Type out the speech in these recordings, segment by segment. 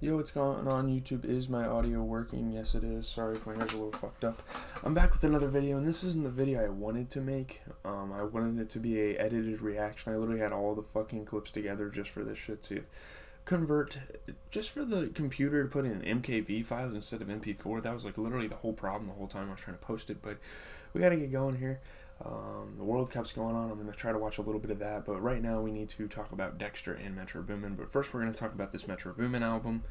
Yo, what's going on YouTube? Is my audio working? Yes, it is. Sorry if my hair's a little fucked up. I'm back with another video, and this isn't the video I wanted to make. I wanted it to be a edited reaction. I literally had all the fucking clips together just for this shit to convert, just for the computer to put in MKV files instead of MP4. That was like literally the whole problem the whole time I was trying to post it, but we gotta get going here. The World Cup's going on. I'm going to try to watch a little bit of that, but right now we need to talk about Dexter and Metro Boomin. But first we're going to talk about this Metro Boomin album,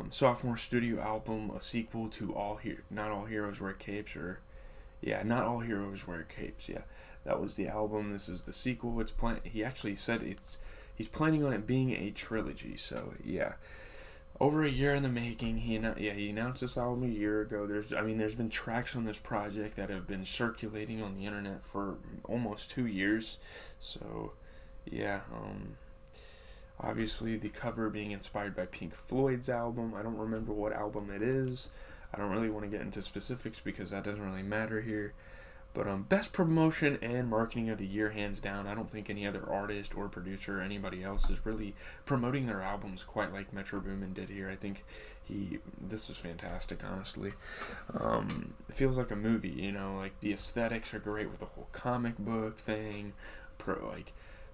sophomore studio album, a sequel to Not All Heroes Wear Capes, Not All Heroes Wear Capes. Yeah, that was the album. This is the sequel. He actually said he's planning on it being a trilogy. So yeah. Over a year in the making. He announced this album a year ago. There's been tracks on this project that have been circulating on the internet for almost 2 years. So, yeah. Obviously, the cover being inspired by Pink Floyd's album. I don't remember what album it is. I don't really want to get into specifics because that doesn't really matter here. But best promotion and marketing of the year, hands down. I don't think any other artist or producer or anybody else is really promoting their albums quite like Metro Boomin did here. I think this is fantastic, honestly. It feels like a movie, you know, like the aesthetics are great with the whole comic book thing,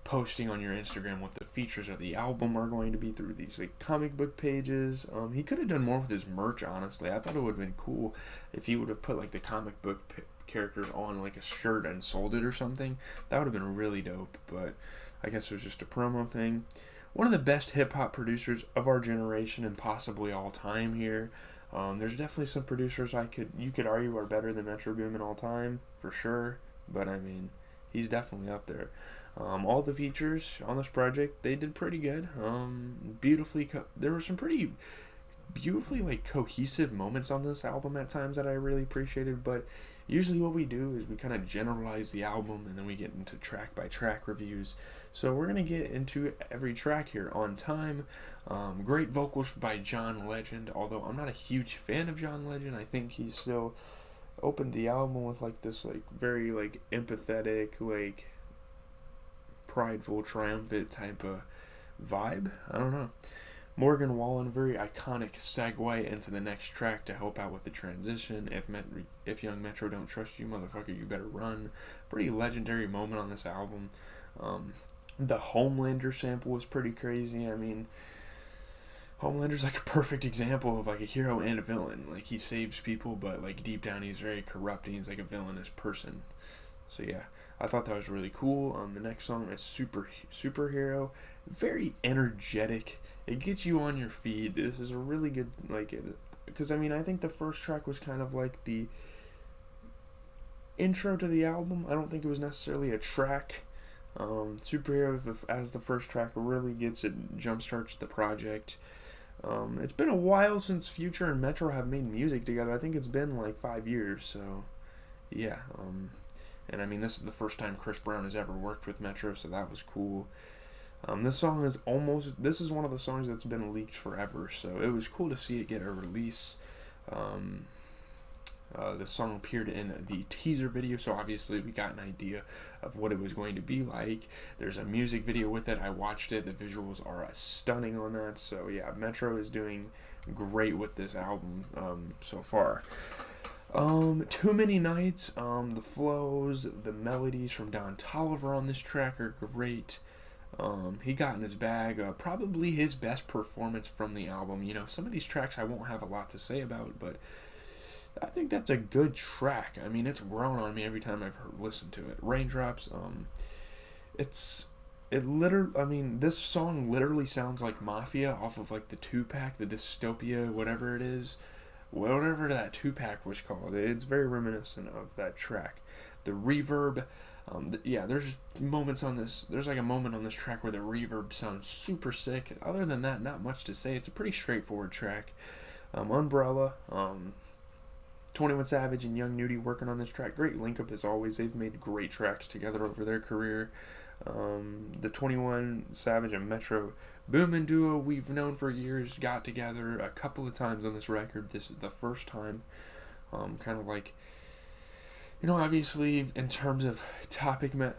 posting on your Instagram what the features of the album are going to be through these like comic book pages. He could have done more with his merch, honestly. I thought it would have been cool if he would have put like the comic book characters on like a shirt and sold it or something. That would have been really dope, but I guess it was just a promo thing. One of the best hip-hop producers of our generation and possibly all time here. There's definitely some producers you could argue are better than Metro Boomin all time, for sure, but I mean, he's definitely up there. All the features on this project, they did pretty good. There were some pretty beautifully like cohesive moments on this album at times that I really appreciated, but usually what we do is we kind of generalize the album and then we get into track by track reviews. So we're going to get into every track here. On Time, great vocals by John Legend, although I'm not a huge fan of John Legend. I think he still opened the album with like this like very like empathetic, like prideful, triumphant type of vibe. I don't know. Morgan Wallen, very iconic segue into the next track to help out with the transition. If Young Metro don't trust you, motherfucker, you better run. Pretty legendary moment on this album. The Homelander sample was pretty crazy. I mean, Homelander's like a perfect example of like a hero and a villain. Like he saves people, but like deep down he's very corrupt and he's like a villainous person. So yeah, I thought that was really cool. The next song is Superhero. Very energetic. It gets you on your feet. This is a really good, because I mean, I think the first track was kind of like the intro to the album. I don't think it was necessarily a track. Superhero as the first track really jumpstarts the project. It's been a while since Future and Metro have made music together. I think it's been like 5 years, so yeah. And I mean, this is the first time Chris Brown has ever worked with Metro, so that was cool. This is one of the songs that's been leaked forever, so it was cool to see it get a release. This song appeared in the teaser video, so obviously we got an idea of what it was going to be like. There's a music video with it. I watched it. The visuals are stunning on that, so yeah, Metro is doing great with this album so far. Too Many Nights, the flows, the melodies from Don Toliver on this track are great. He got in his bag, probably his best performance from the album. You know, some of these tracks I won't have a lot to say about, but I think that's a good track. I mean, it's grown on me every time I've listened to it. Raindrops, this song literally sounds like Mafia off of like the 2-pack, the Dystopia, whatever it is. Whatever that 2-pack was called. It's very reminiscent of that track. The reverb, there's moments on this. There's like a moment on this track where the reverb sounds super sick. Other than that, not much to say. It's a pretty straightforward track. Umbrella, 21 Savage and Young Nudy working on this track. Great link up as always. They've made great tracks together over their career. The 21 Savage and Metro Boomin duo we've known for years got together a couple of times on this record. This is the first time. Kind of like Obviously, in terms of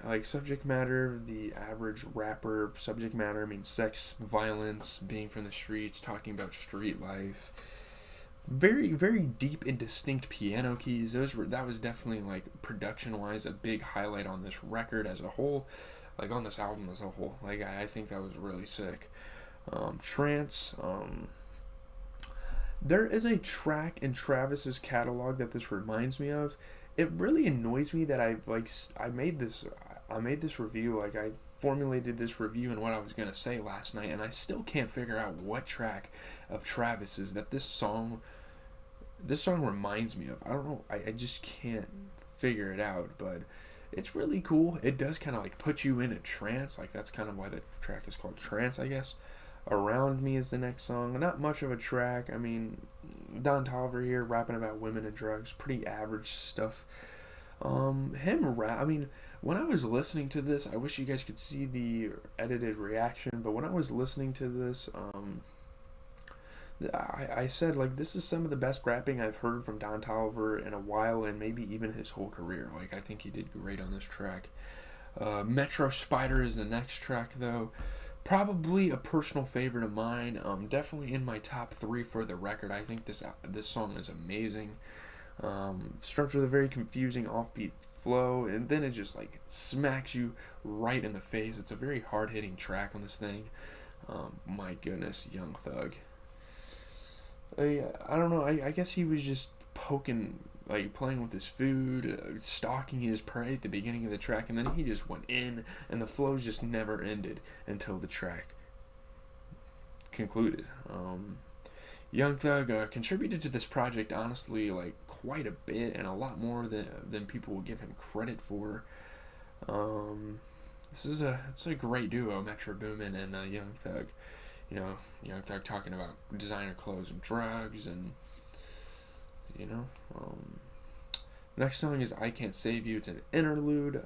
like subject matter, the average rapper subject matter, I mean, sex, violence, being from the streets, talking about street life. Very, very deep and distinct piano keys. That was definitely, like, production wise, a big highlight on this record as a whole, like on this album as a whole. Like, I think that was really sick. Trance. There is a track in Travis's catalog that this reminds me of. It really annoys me that I made this review, like I formulated this review and what I was gonna say last night, and I still can't figure out what track of Travis's that this song reminds me of. I don't know. I just can't figure it out, but it's really cool. It does kind of like put you in a trance. Like, that's kind of why the track is called Trance, I guess. Around Me is the next song. Not much of a track. I mean, Don Toliver here rapping about women and drugs. Pretty average stuff. I mean, when I was listening to this, I wish you guys could see the edited reaction, but when I was listening to this, I said, like, this is some of the best rapping I've heard from Don Toliver in a while, and maybe even his whole career. Like, I think he did great on this track. Metro Spider is the next track, though. Probably a personal favorite of mine. Definitely in my top 3 for the record. I think this song is amazing. Starts with a very confusing offbeat flow, and then it just, like, smacks you right in the face. It's a very hard-hitting track on this thing. My goodness, Young Thug. I don't know. I guess he was just poking, like, playing with his food, stalking his prey at the beginning of the track, and then he just went in, and the flows just never ended until the track concluded. Young Thug contributed to this project, honestly, like, quite a bit, and a lot more than people will give him credit for. It's a great duo, Metro Boomin and Young Thug. Young Thug talking about designer clothes and drugs, and next song is I Can't Save You. It's an interlude.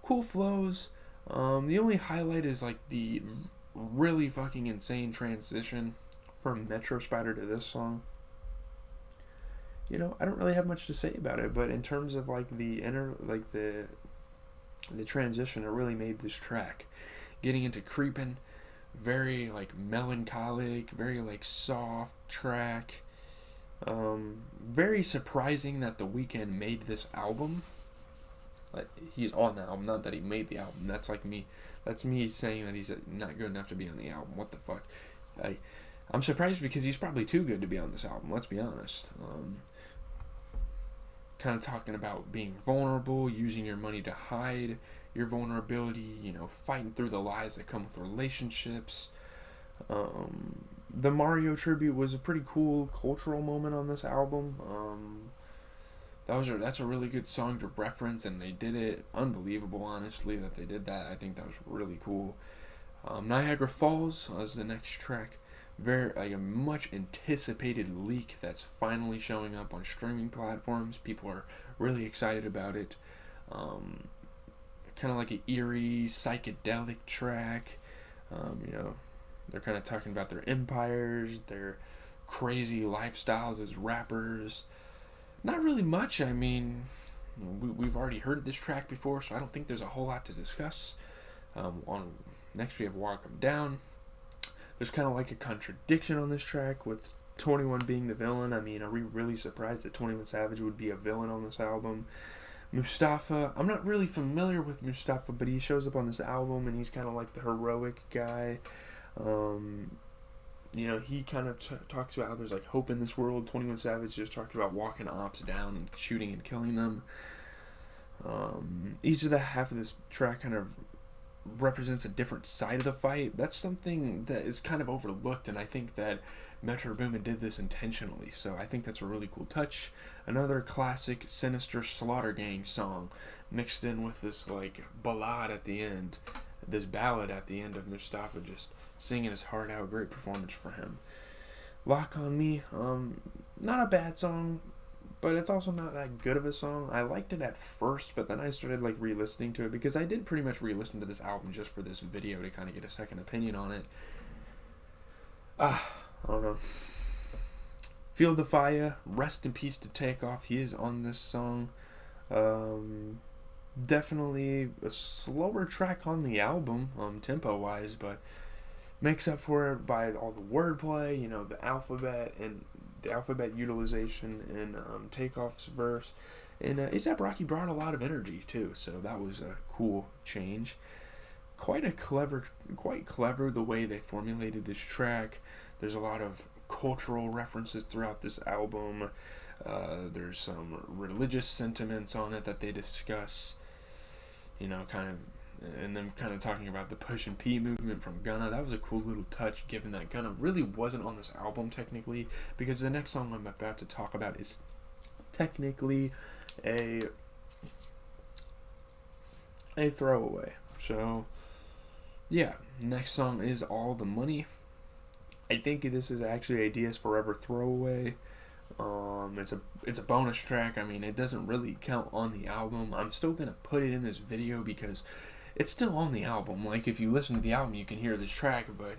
Cool flows. The only highlight is, like, the really fucking insane transition from Metro Spider to this song. I don't really have much to say about it, but in terms of, like, the transition, it really made this track. Getting into Creepin', very, like, melancholic, very, like, soft track. Very surprising that The Weeknd made this album. Like, he's on the album, not that he made the album. That's me saying that he's not good enough to be on the album. What the fuck? I'm surprised because he's probably too good to be on this album, let's be honest. Kind of talking about being vulnerable, using your money to hide your vulnerability, fighting through the lies that come with relationships. The Mario tribute was a pretty cool cultural moment on this album. That's a really good song to reference, and they did it. Unbelievable, honestly, that they did that. I think that was really cool. Niagara Falls is the next track. Very, like, a much anticipated leak that's finally showing up on streaming platforms. People are really excited about it. Kind of like an eerie, psychedelic track. They're kind of talking about their empires, their crazy lifestyles as rappers. Not really much. I mean, we've already heard this track before, so I don't think there's a whole lot to discuss. Next we have Walk 'Em Down. There's kind of like a contradiction on this track with 21 being the villain. I mean, are we really surprised that 21 Savage would be a villain on this album? Mustafa, I'm not really familiar with Mustafa, but he shows up on this album and he's kind of like the heroic guy. He kind of talks about how there's, like, hope in this world. 21 Savage just talked about walking ops down and shooting and killing them. Each of the half of this track kind of represents a different side of the fight. That's something that is kind of overlooked, and I think that Metro Boomin did this intentionally, so I think that's a really cool touch. Another classic sinister Slaughter Gang song mixed in with this, like, ballad at the end, this ballad at the end of Mustafa just singing his heart out. Great performance for him. Lock on Me, not a bad song, but it's also not that good of a song. I liked it at first, but then I started, like, re-listening to it, because I did pretty much re-listen to this album just for this video to kind of get a second opinion on it. I don't know. Feel the Fire, Rest in Peace to Takeoff. He is on this song. Definitely a slower track on the album, tempo wise, but makes up for it by all the wordplay, the alphabet utilization in Takeoff's verse. And A$AP Rocky brought a lot of energy too, so that was a cool change. Quite clever the way they formulated this track. There's a lot of cultural references throughout this album. There's some religious sentiments on it that they discuss. And them kind of talking about the Push and P movement from Gunna. That was a cool little touch, given that Gunna really wasn't on this album technically, because the next song I'm about to talk about is technically a throwaway. So, yeah, next song is All the Money. I think this is actually a DS Forever throwaway. It's a bonus track. I mean, it doesn't really count on the album. I'm still gonna put it in this video because it's still on the album. Like, if you listen to the album, you can hear this track, but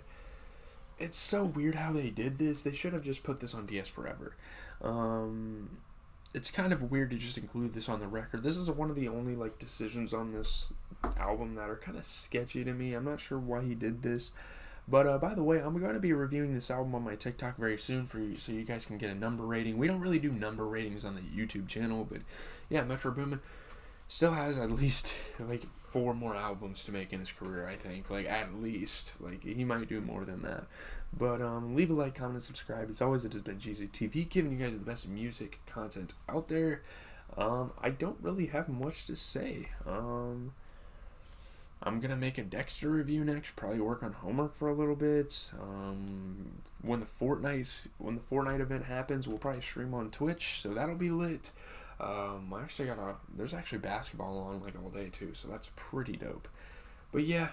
it's so weird how they did this. They should have just put this on DS Forever. It's kind of weird to just include this on the record. This is one of the only decisions on this album that are kind of sketchy to me. I'm not sure why he did this. But by the way, I'm going to be reviewing this album on my TikTok very soon for you, so you guys can get a number rating. We don't really do number ratings on the YouTube channel, but yeah, Metro Boomin still has at least 4 more albums to make in his career, I think. At least. He might do more than that. But leave a like, comment, and subscribe. As always, it has been GZTV, giving you guys the best music content out there. I don't really have much to say. I'm gonna make a Dexter review next. Probably work on homework for a little bit. When the Fortnite event happens, we'll probably stream on Twitch, so that'll be lit. There's actually basketball on all day too, so that's pretty dope. But yeah,